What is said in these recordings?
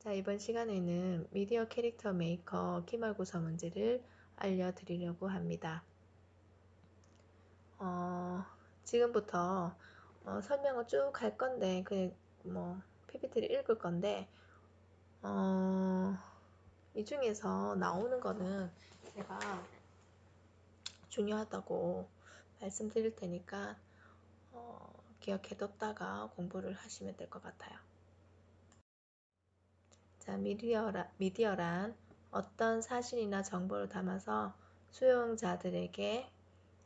자, 이번 시간에는 미디어 캐릭터 메이커 기말고사 문제를 알려드리려고 합니다. 지금부터 설명을 쭉 할 건데, PPT를 읽을 건데, 이 중에서 나오는 거는 제가 중요하다고 말씀드릴 테니까 기억해뒀다가 공부를 하시면 될 것 같아요. 자, 미디어란 어떤 사실이나 정보를 담아서 수용자들에게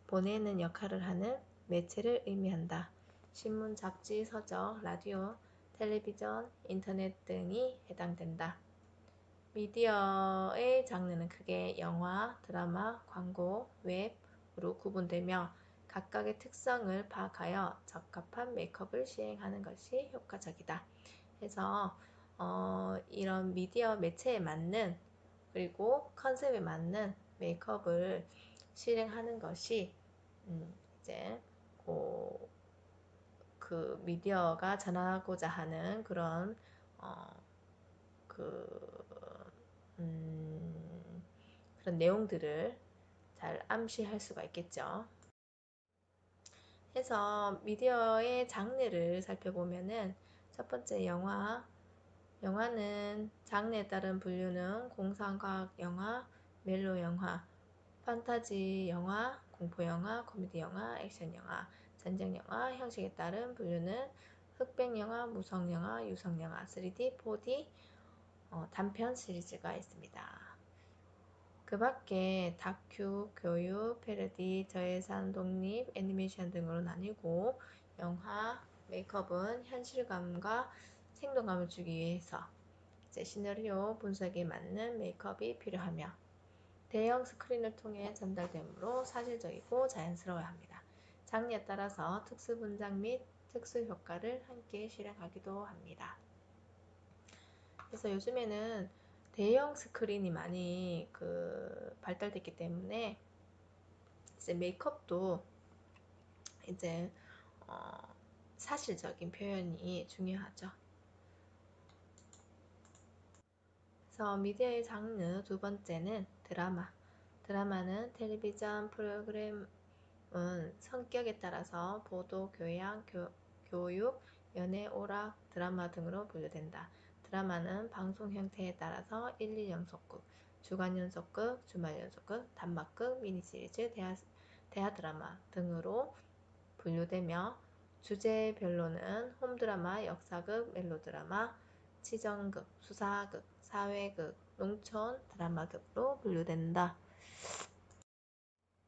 보내는 역할을 하는 매체를 의미한다. 신문, 잡지, 서적, 라디오, 텔레비전, 인터넷 등이 해당된다. 미디어의 장르는 크게 영화, 드라마, 광고, 웹으로 구분되며 각각의 특성을 파악하여 적합한 메이크업을 시행하는 것이 효과적이다. 그래서 이런 미디어 매체에 맞는 그리고 컨셉에 맞는 메이크업을 실행하는 것이 이제 그 미디어가 전하고자 하는 그런 그런 내용들을 잘 암시할 수가 있겠죠. 해서 미디어의 장르를 살펴보면은 첫 번째 영화는 장르에 따른 분류는 공상과학 영화, 멜로 영화, 판타지 영화, 공포 영화, 코미디 영화, 액션 영화, 전쟁 영화, 형식에 따른 분류는 흑백 영화, 무성 영화, 유성 영화, 3D, 4D, 단편 시리즈가 있습니다. 그 밖에 다큐, 교육, 패러디, 저예산, 독립, 애니메이션 등으로 나뉘고 영화, 메이크업은 현실감과 생동감을 주기 위해서 시나리오 분석에 맞는 메이크업이 필요하며 대형 스크린을 통해 전달되므로 사실적이고 자연스러워야 합니다. 장르에 따라서 특수 분장 및 특수 효과를 함께 실행하기도 합니다. 그래서 요즘에는 대형 스크린이 많이 발달됐기 때문에 이제 메이크업도 이제 사실적인 표현이 중요하죠. 그래서 미디어의 장르 두 번째는 드라마. 드라마는 텔레비전 프로그램은 성격에 따라서 보도, 교양, 교육, 연애, 오락, 드라마 등으로 분류된다. 드라마는 방송 형태에 따라서 1, 2연속극, 주간 연속극, 주말 연속극, 단막극, 미니시리즈, 대하 드라마 등으로 분류되며 주제별로는 홈드라마, 역사극, 멜로드라마, 치정극, 수사극, 사회극, 농촌 드라마 등으로 분류된다.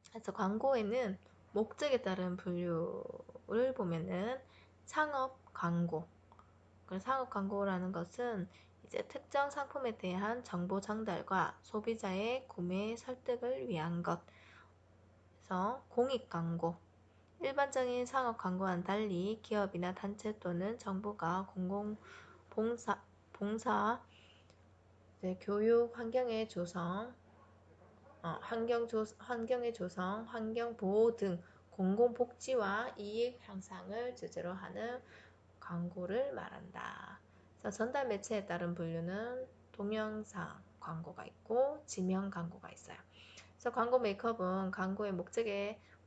그래서 광고에는 목적에 따른 분류를 보면은 상업 광고. 상업 광고라는 것은 이제 특정 상품에 대한 정보 전달과 소비자의 구매 설득을 위한 것. 그래서 공익 광고. 일반적인 상업 광고와는 달리 기업이나 단체 또는 정부가 봉사, 교육, 환경의 조성, 환경 보호 등 공공복지와 이익 향상을 주제로 하는 광고를 말한다. 그래서 전달 매체에 따른 분류는 동영상 광고가 있고 지명 광고가 있어요. 그래서 광고 메이크업은 광고의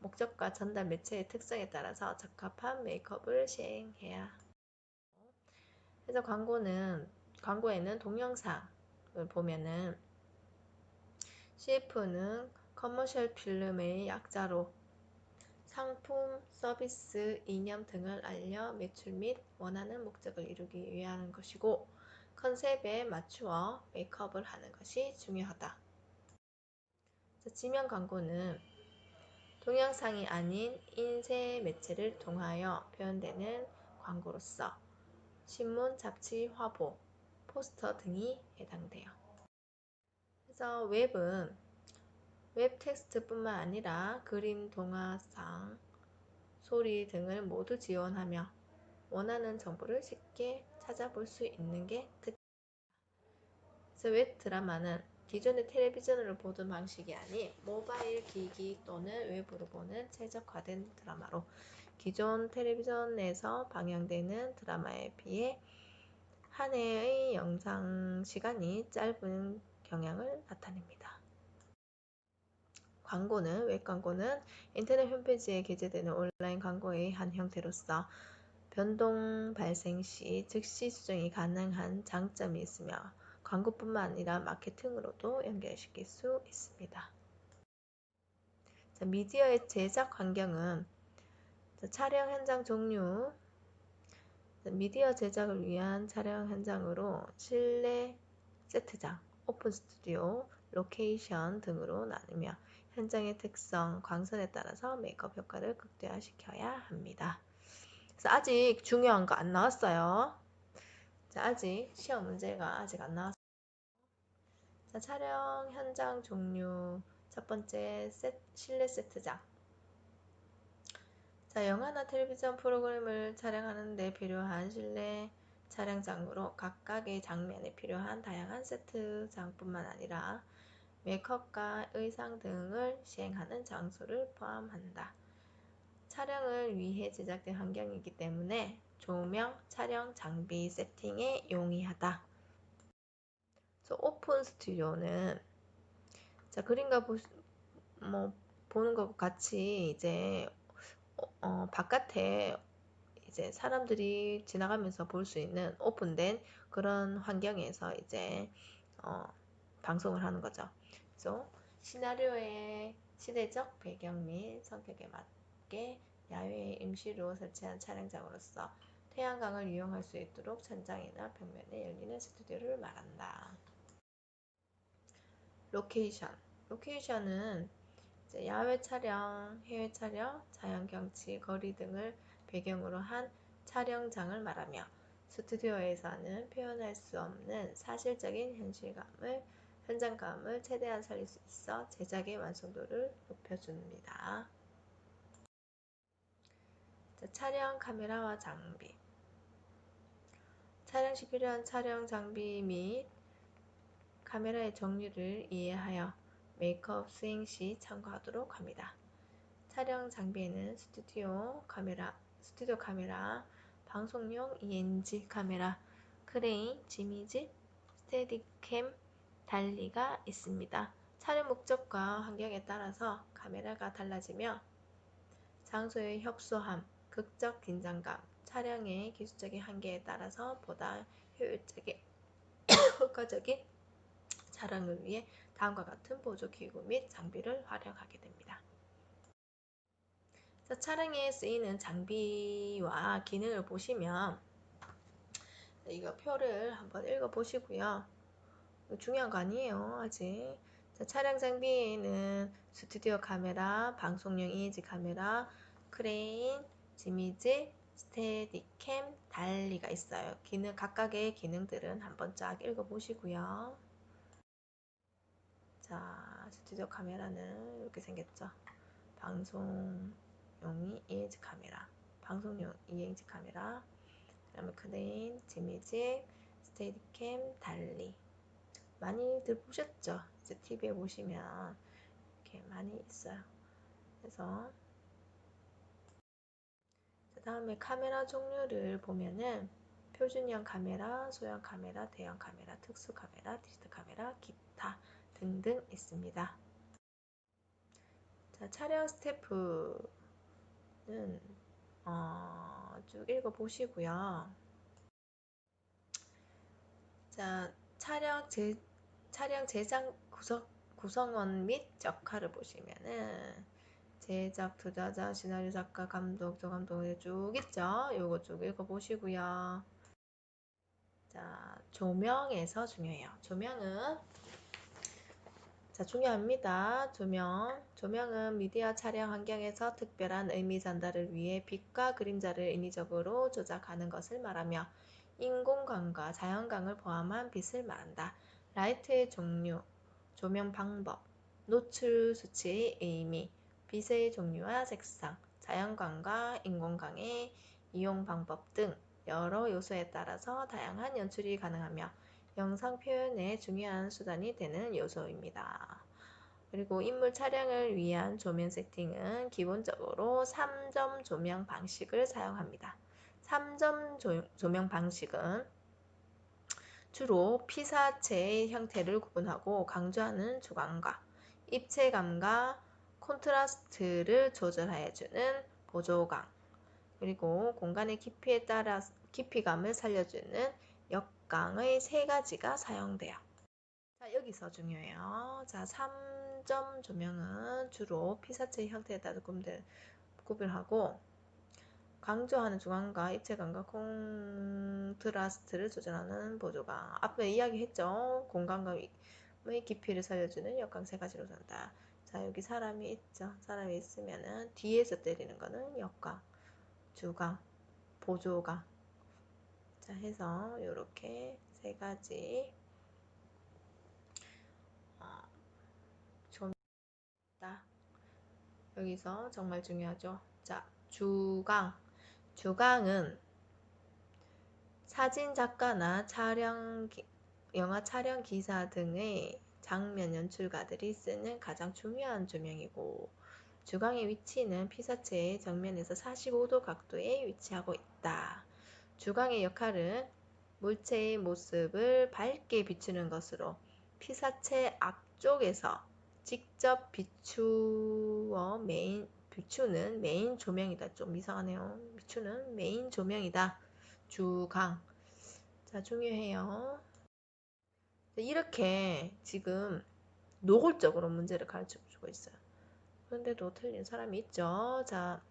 목적과 전달 매체의 특성에 따라서 적합한 메이크업을 시행해야 합니다. 그래서 광고에는 동영상을 보면은 CF는 커머셜 필름의 약자로 상품, 서비스, 이념 등을 알려 매출 및 원하는 목적을 이루기 위한 것이고 컨셉에 맞추어 메이크업을 하는 것이 중요하다. 지명 광고는 동영상이 아닌 인쇄 매체를 통하여 표현되는 광고로서 신문, 잡지, 화보, 포스터 등이 해당돼요. 그래서 웹은 웹 텍스트뿐만 아니라 그림, 동영상, 소리 등을 모두 지원하며 원하는 정보를 쉽게 찾아볼 수 있는 게 특징입니다. 그래서 웹 드라마는 기존의 텔레비전으로 보던 방식이 아닌 모바일 기기 또는 웹으로 보는 최적화된 드라마로 기존 텔레비전에서 방영되는 드라마에 비해 한 해의 영상 시간이 짧은 경향을 나타냅니다. 광고는 웹 광고는 인터넷 홈페이지에 게재되는 온라인 광고의 한 형태로서 변동 발생 시 즉시 수정이 가능한 장점이 있으며 광고뿐만 아니라 마케팅으로도 연결시킬 수 있습니다. 자, 미디어의 제작 환경은 촬영 현장 종류, 미디어 제작을 위한 촬영 현장으로 실내 세트장, 오픈 스튜디오, 로케이션 등으로 나누며 현장의 특성, 광선에 따라서 메이크업 효과를 극대화시켜야 합니다. 그래서 아직 중요한 거 안 나왔어요. 자, 아직 시험 문제가 아직 안 나왔어요. 자, 촬영 현장 종류 첫 번째 실내 세트장. 자, 영화나 텔레비전 프로그램을 촬영하는 데 필요한 실내 촬영장으로 각각의 장면에 필요한 다양한 세트장뿐만 아니라 메이크업과 의상 등을 시행하는 장소를 포함한다. 촬영을 위해 제작된 환경이기 때문에 조명, 촬영 장비 세팅에 용이하다. 오픈 스튜디오는 자, 그림과 보는 것과 같이 이제 바깥에 이제 사람들이 지나가면서 볼 수 있는 오픈된 그런 환경에서 이제 방송을 하는 거죠. 그래서 시나리오의 시대적 배경 및 성격에 맞게 야외에 임시로 설치한 촬영장으로서 태양광을 이용할 수 있도록 천장이나 벽면에 열리는 스튜디오를 말한다. 로케이션은 이제 야외 촬영, 해외 촬영, 자연 경치, 거리 등을 배경으로 한 촬영장을 말하며 스튜디오에서는 표현할 수 없는 사실적인 현장감을 최대한 살릴 수 있어 제작의 완성도를 높여줍니다. 자, 촬영 카메라와 장비. 촬영 시 필요한 촬영 장비 및 카메라의 종류를 이해하여 메이크업 수행 시 참고하도록 합니다. 촬영 장비에는 스튜디오 카메라, 방송용 ENG 카메라, 크레인, 지미지, 스테디캠, 달리가 있습니다. 촬영 목적과 환경에 따라서 카메라가 달라지며 장소의 협소함, 극적 긴장감, 촬영의 기술적인 한계에 따라서 보다 효과적인 촬영을 위해 다음과 같은 보조기구 및 장비를 활용하게 됩니다. 촬영에 쓰이는 장비와 기능을 보시면 이거 표를 한번 읽어보시고요. 중요한 거 아니에요, 아직. 자, 촬영 장비에는 스튜디오 카메라, 방송용 ENG 카메라, 크레인, 지미지, 스테디캠, 달리가 있어요. 각각의 기능들은 한번 쫙 읽어보시고요. 자, 스튜디오 카메라는 이렇게 생겼죠. 방송용 ENG 카메라, 그다음에 크레인, 지미지, 스테디캠, 달리. 많이들 보셨죠? 이제 TV에 보시면 이렇게 많이 있어요. 그래서 다음에 카메라 종류를 보면은 표준형 카메라, 소형 카메라, 대형 카메라, 특수 카메라, 디지털 카메라, 기타 등등 있습니다. 자, 촬영 스태프는 쭉 읽어보시고요. 자, 촬영 제작 구성원 및 역할을 보시면은 제작, 투자자, 시나리오 작가, 감독, 저감독 쭉 있죠? 요거 쭉 읽어보시고요. 자, 조명에서 중요해요. 조명은 중요합니다. 조명은 미디어 촬영 환경에서 특별한 의미 전달을 위해 빛과 그림자를 인위적으로 조작하는 것을 말하며 인공광과 자연광을 포함한 빛을 말한다. 라이트의 종류, 조명 방법, 노출 수치의 의미, 빛의 종류와 색상, 자연광과 인공광의 이용 방법 등 여러 요소에 따라서 다양한 연출이 가능하며 영상 표현에 중요한 수단이 되는 요소입니다. 그리고 인물 촬영을 위한 조명 세팅은 기본적으로 3점 조명 방식을 사용합니다. 3점 조명 방식은 주로 피사체의 형태를 구분하고 강조하는 주광과 입체감과 콘트라스트를 조절하여주는 보조광, 그리고 공간의 깊이에 따라 깊이감을 살려주는 역광의 세 가지가 사용돼요. 자, 여기서 중요해요. 자, 3점 조명은 주로 피사체 형태에 따라 구별하고 강조하는 주광과 입체감과 콘트라스트를 조절하는 보조광. 앞에 이야기했죠. 공간감의 깊이를 살려주는 역광 세 가지로 산다. 자, 여기 사람이 있죠. 사람이 있으면은 뒤에서 때리는 거는 역광, 주광, 보조광. 자, 해서 이렇게 세 가지 조명이다. 여기서 정말 중요하죠. 자, 주광. 주광은 사진 작가나 영화 촬영 기사 등의 장면 연출가들이 쓰는 가장 중요한 조명이고, 주광의 위치는 피사체의 정면에서 45도 각도에 위치하고 있다. 주광의 역할은 물체의 모습을 밝게 비추는 것으로 피사체 앞쪽에서 직접 비추는 메인 조명이다. 좀 이상하네요. 비추는 메인 조명이다. 주광. 자, 중요해요. 이렇게 지금 노골적으로 문제를 가르쳐 주고 있어요. 그런데도 틀린 사람이 있죠. 자,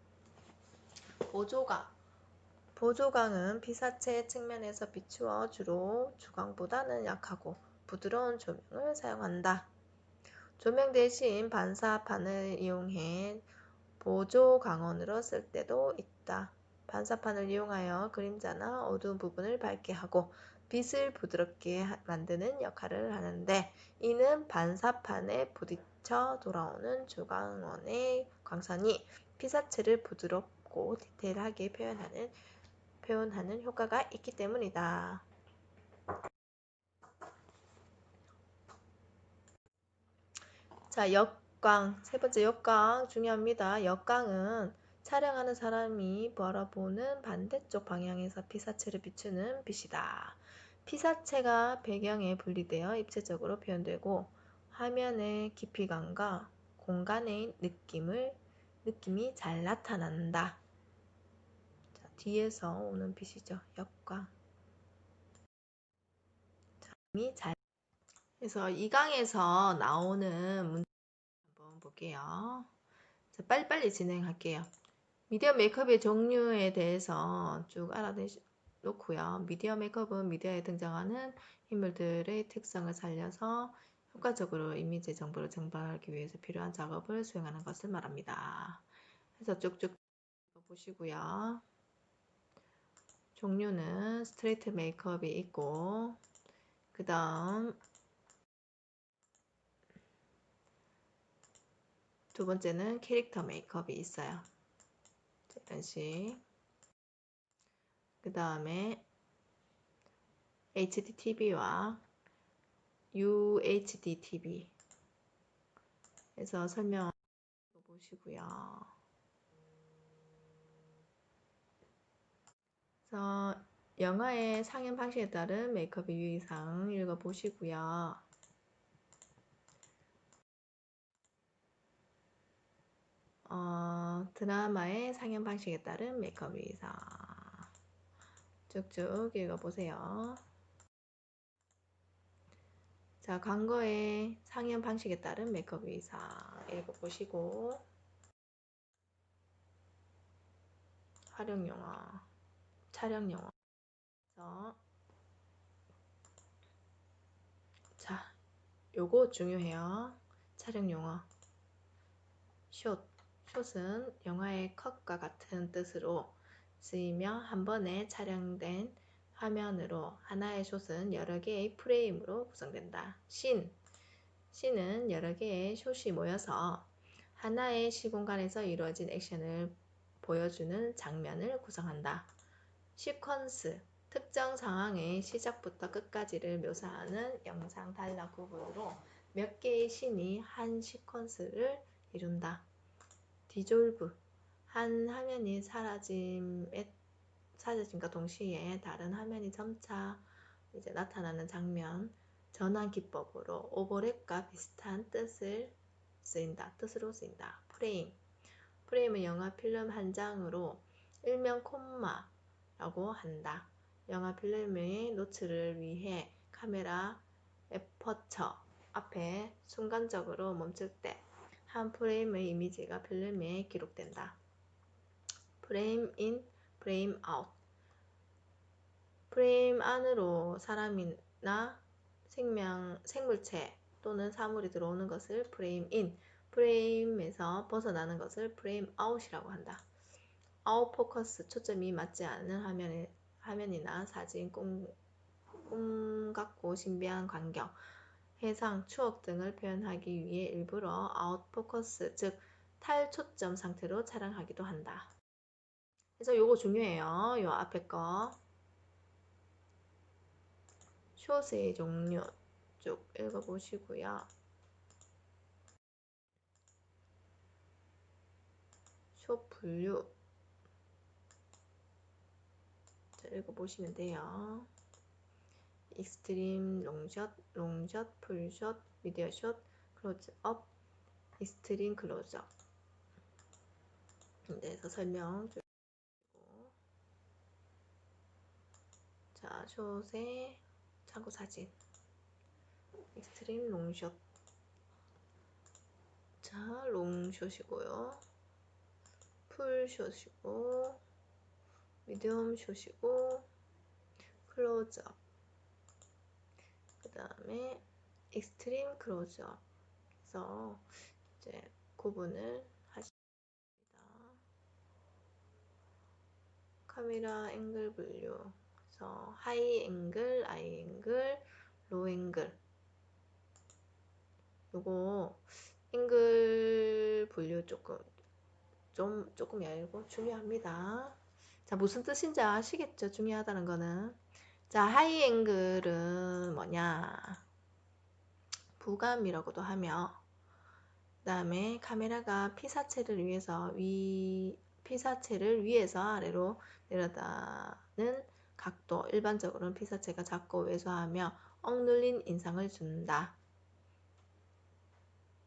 보조광. 보조광은 피사체 측면에서 비추어 주로 주광보다는 약하고 부드러운 조명을 사용한다. 조명 대신 반사판을 이용해 보조광원으로 쓸 때도 있다. 반사판을 이용하여 그림자나 어두운 부분을 밝게 하고 빛을 부드럽게 만드는 역할을 하는데, 이는 반사판에 부딪혀 돌아오는 주광원의 광선이 피사체를 부드럽고 디테일하게 표현하는 효과가 있기 때문이다. 자, 역광. 세 번째 역광 중요합니다. 역광은 촬영하는 사람이 바라보는 반대쪽 방향에서 피사체를 비추는 빛이다. 피사체가 배경에 분리되어 입체적으로 표현되고 화면의 깊이감과 공간의 느낌이 잘 나타난다. 자, 뒤에서 오는 빛이죠. 역광. 그래서 이 강에서 나오는 문제 한번 볼게요. 자, 빨리빨리 진행할게요. 미디어 메이크업의 종류에 대해서 쭉 알아놓고요. 미디어 메이크업은 미디어에 등장하는 인물들의 특성을 살려서 효과적으로 이미지 정보를 전달하기 위해서 필요한 작업을 수행하는 것을 말합니다. 그래서 쭉쭉 보시고요. 종류는 스트레이트 메이크업이 있고, 그 다음 두 번째는 캐릭터 메이크업이 있어요. 이런 식. 그 다음에 HDTV와 UHDTV 해서 설명 보시고요. 그래서 영화의 상영 방식에 따른 메이크업의 유의사항 읽어보시고요. 드라마의 상영 방식에 따른 메이크업 유의사항 쭉쭉 읽어보세요. 자, 광고의 상영 방식에 따른 메이크업 유의사항 읽어보시고, 활용 용어, 촬영 용어. 자, 요거 중요해요. 촬영 용어. 숏은 영화의 컷과 같은 뜻으로 쓰이며 한 번에 촬영된 화면으로 하나의 숏은 여러 개의 프레임으로 구성된다. 씬은 여러 개의 숏이 모여서 하나의 시공간에서 이루어진 액션을 보여주는 장면을 구성한다. 시퀀스, 특정 상황의 시작부터 끝까지를 묘사하는 영상 단락 구분으로 몇 개의 씬이 한 시퀀스를 이룬다. 디졸브, 한 화면이 사라짐과 동시에 다른 화면이 점차 이제 나타나는 장면, 전환 기법으로 오버랩과 비슷한 뜻으로 쓰인다. 프레임은 영화 필름 한 장으로 일명 콤마라고 한다. 영화 필름의 노출을 위해 카메라 에퍼처 앞에 순간적으로 멈출 때 한 프레임의 이미지가 필름에 기록된다. 프레임 인, 프레임 아웃. 프레임 안으로 사람이나 생물체 또는 사물이 들어오는 것을 프레임 인, 프레임에서 벗어나는 것을 프레임 아웃이라고 한다. 아웃 포커스, 초점이 맞지 않는 화면이나 사진, 꿈 같고 신비한 광경, 해상, 추억 등을 표현하기 위해 일부러 아웃 포커스, 즉 탈초점 상태로 촬영하기도 한다. 그래서 요거 중요해요. 요 앞에 거. 숏의 종류 쭉 읽어보시고요. 숏 분류 읽어보시면 돼요. 익스트림 롱샷, 풀샷, 미디어샷, 클로즈업, 익스트림 클로즈업. 그래서 설명 쭉. 자, 숏의 참고 사진. 익스트림 롱샷. 자, 롱샷이고요. 풀샷이고, 미디엄 샷이고, 클로즈업. 그 다음에 익스트림 클로즈업. 그래서 이제 구분을 하십니다. 카메라 앵글 분류. 그래서 하이 앵글, 아이 앵글, 로우 앵글. 요거 앵글 분류 조금 얇고 중요합니다. 자, 무슨 뜻인지 아시겠죠? 중요하다는 거는. 자, 하이 앵글은 뭐냐? 부감이라고도 하며, 그 다음에 카메라가 피사체를 위에서 아래로 내려다는 각도, 일반적으로는 피사체가 작고 왜소하며 억눌린 인상을 준다.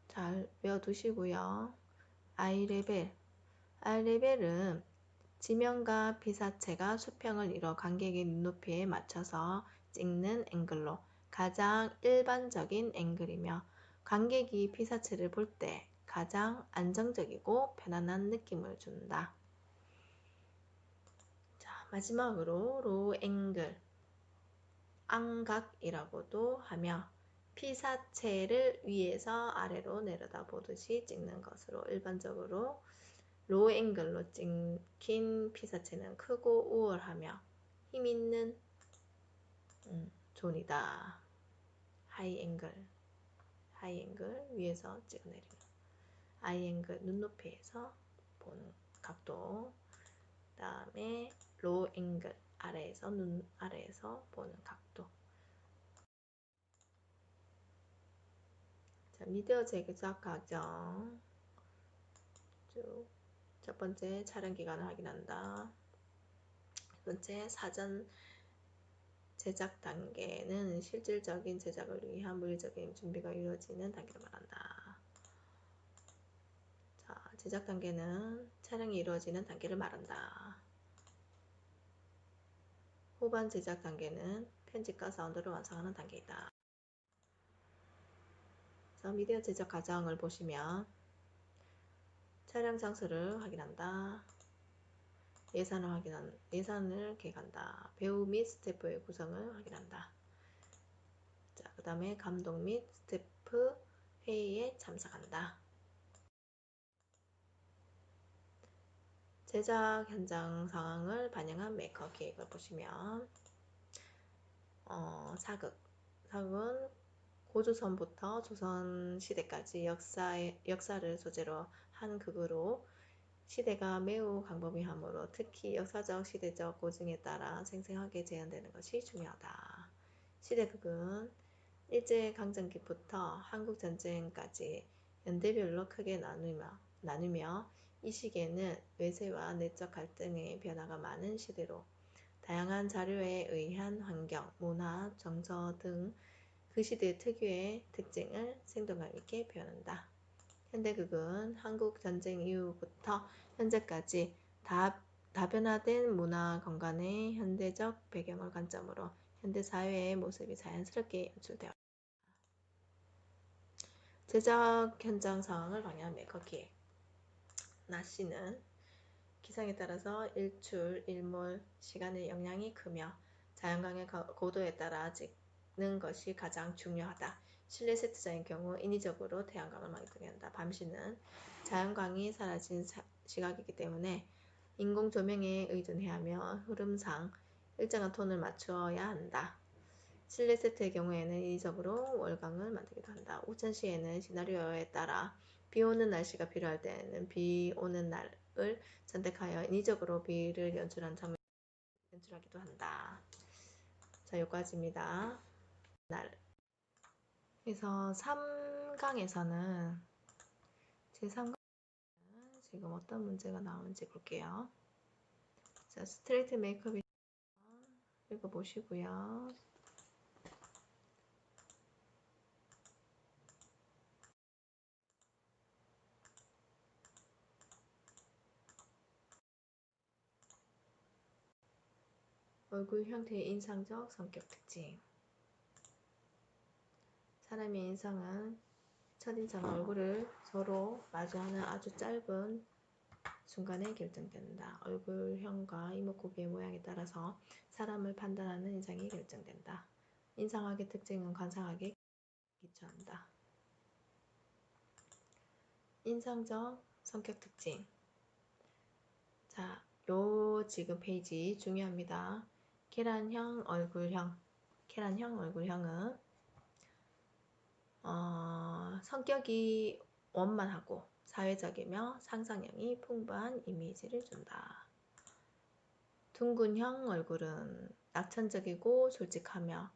잘 외워두시고요. 아이레벨은 지면과 피사체가 수평을 이뤄 관객의 눈높이에 맞춰서 찍는 앵글로 가장 일반적인 앵글이며 관객이 피사체를 볼 때 가장 안정적이고 편안한 느낌을 준다. 자, 마지막으로 로우 앵글, 앙각이라고도 하며 피사체를 위에서 아래로 내려다보듯이 찍는 것으로 일반적으로 로우 앵글로 찍힌 피사체는 크고 우월하며 힘있는 존이다. 하이 앵글 위에서 찍어내리는 아이 앵글 눈높이에서 보는 각도. 그 다음에 로우 앵글 눈 아래에서 보는 각도. 자, 미디어 제작 과정 쭉. 첫 번째 촬영 기간을 확인한다. 두 번째 사전 제작 단계는 실질적인 제작을 위한 물리적인 준비가 이루어지는 단계를 말한다. 자, 제작 단계는 촬영이 이루어지는 단계를 말한다. 후반 제작 단계는 편집과 사운드를 완성하는 단계이다. 자, 미디어 제작 과정을 보시면 촬영 장소를 확인한다. 예산을 계획한다. 배우 및 스태프의 구성을 확인한다. 자, 그 다음에 감독 및 스태프 회의에 참석한다. 제작 현장 상황을 반영한 메이크업 계획을 보시면 사극은 고조선부터 조선시대까지 역사를 소재로 한 극으로 시대가 매우 광범위하므로 특히 역사적 시대적 고증에 따라 생생하게 재현되는 것이 중요하다. 시대극은 일제강점기부터 한국전쟁까지 연대별로 크게 나누며 이 시기에는 외세와 내적 갈등의 변화가 많은 시대로 다양한 자료에 의한 환경, 문화, 정서 등 그 시대 특유의 특징을 생동감 있게 표현한다. 현대극은 한국 전쟁 이후부터 현재까지 다변화된 문화 건간의 현대적 배경을 관점으로 현대 사회의 모습이 자연스럽게 연출되어 제작 현장 상황을 방해한 메이커 기획. 나씨는 기상에 따라서 일출, 일몰 시간의 영향이 크며 자연광의 고도에 따라 찍는 것이 가장 중요하다. 실내 세트장의 경우 인위적으로 태양광을 막게 한다. 밤시는 자연광이 사라진 시각이기 때문에 인공 조명에 의존해야 하며 흐름상 일정한 톤을 맞추어야 한다. 실내 세트의 경우에는 인위적으로 월광을 만들기도 한다. 오천시에는 시나리오에 따라 비 오는 날씨가 필요할 때는 비 오는 날을 선택하여 인위적으로 비를 연출한 장면을 연출하기도 한다. 자, 여기까지입니다. 그래서 3강에서는 제3강은 지금 어떤 문제가 나오는지 볼게요. 자, 스트레이트 메이크업이 읽어보시고요. 얼굴 형태의 인상적 성격 특징. 사람의 인상은 첫인상과 얼굴을 서로 마주하는 아주 짧은 순간에 결정된다. 얼굴형과 이목구비의 모양에 따라서 사람을 판단하는 인상이 결정된다. 인상학의 특징은 관상학에 기초한다. 인상적 성격 특징. 자, 요 지금 페이지 중요합니다. 계란형 얼굴형은 성격이 원만하고 사회적이며 상상력이 풍부한 이미지를 준다. 둥근형 얼굴은 낙천적이고 솔직하며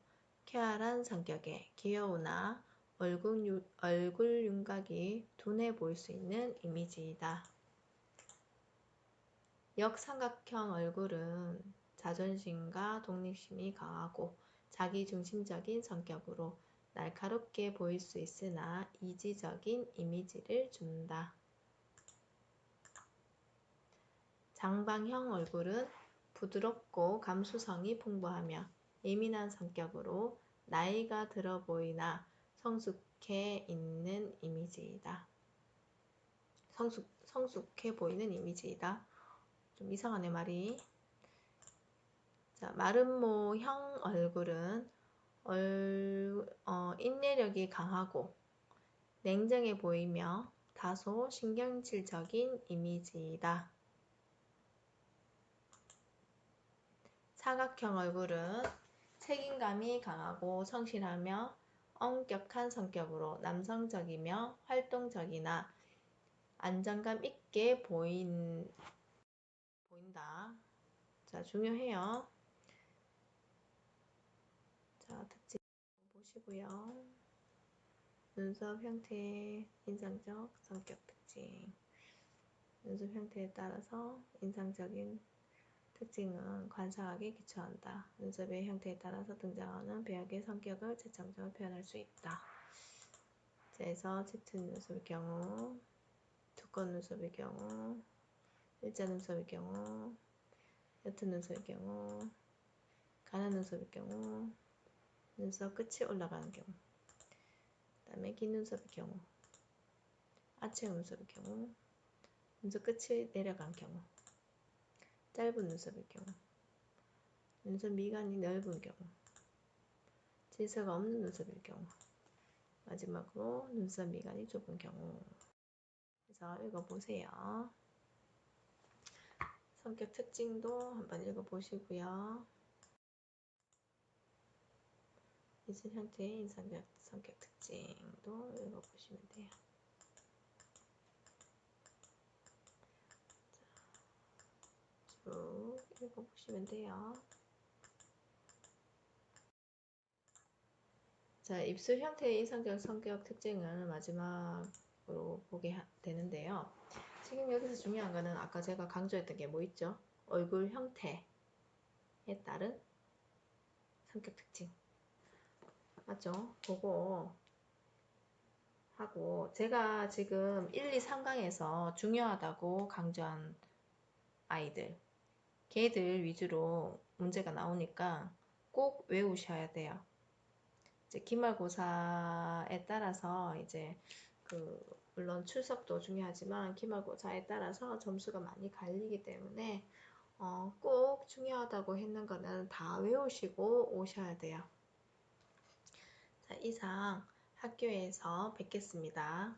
쾌활한 성격에 귀여우나 얼굴 윤곽이 둔해 보일 수 있는 이미지이다. 역삼각형 얼굴은 자존심과 독립심이 강하고 자기중심적인 성격으로 날카롭게 보일 수 있으나 이지적인 이미지를 준다. 장방형 얼굴은 부드럽고 감수성이 풍부하며 예민한 성격으로 나이가 들어 보이나 성숙해 있는 이미지이다. 성숙해 보이는 이미지이다. 좀 이상하네 말이. 자, 마름모형 얼굴은 인내력이 강하고 냉정해 보이며 다소 신경질적인 이미지이다. 사각형 얼굴은 책임감이 강하고 성실하며 엄격한 성격으로 남성적이며 활동적이나 안정감 있게 보인다. 자, 중요해요. 자, 특징 보시고요. 눈썹 형태의 인상적 성격 특징. 눈썹 형태에 따라서 인상적인 특징은 관상학에 기초한다. 눈썹의 형태에 따라서 등장하는 배역의 성격을 재창적으로 표현할 수 있다. 그래서 짙은 눈썹의 경우, 두꺼운 눈썹의 경우, 일자 눈썹의 경우, 옅은 눈썹의 경우, 가는 눈썹의 경우, 눈썹 끝이 올라가는 경우, 그 다음에 긴 눈썹의 경우, 아치형 눈썹의 경우, 눈썹 끝이 내려간 경우, 짧은 눈썹의 경우, 눈썹 미간이 넓은 경우, 질서가 없는 눈썹일 경우, 마지막으로 눈썹 미간이 좁은 경우. 그래서 읽어보세요. 성격 특징도 한번 읽어보시고요. 이슬 형태의 인상적 성격 특징도 읽어보시면 돼요. 쭉 읽어보시면 돼요. 자, 입술 형태의 인상적 성격 특징은 마지막으로 보게 되는데요. 지금 여기서 중요한 거는 아까 제가 강조했던 게 뭐 있죠? 얼굴 형태에 따른 성격 특징. 맞죠? 그거 하고 제가 지금 1, 2, 3강에서 중요하다고 강조한 아이들 걔들 위주로 문제가 나오니까 꼭 외우셔야 돼요. 이제 기말고사에 따라서 이제 물론 출석도 중요하지만 기말고사에 따라서 점수가 많이 갈리기 때문에 꼭 중요하다고 했는 거는 다 외우시고 오셔야 돼요. 자, 이상 학교에서 뵙겠습니다.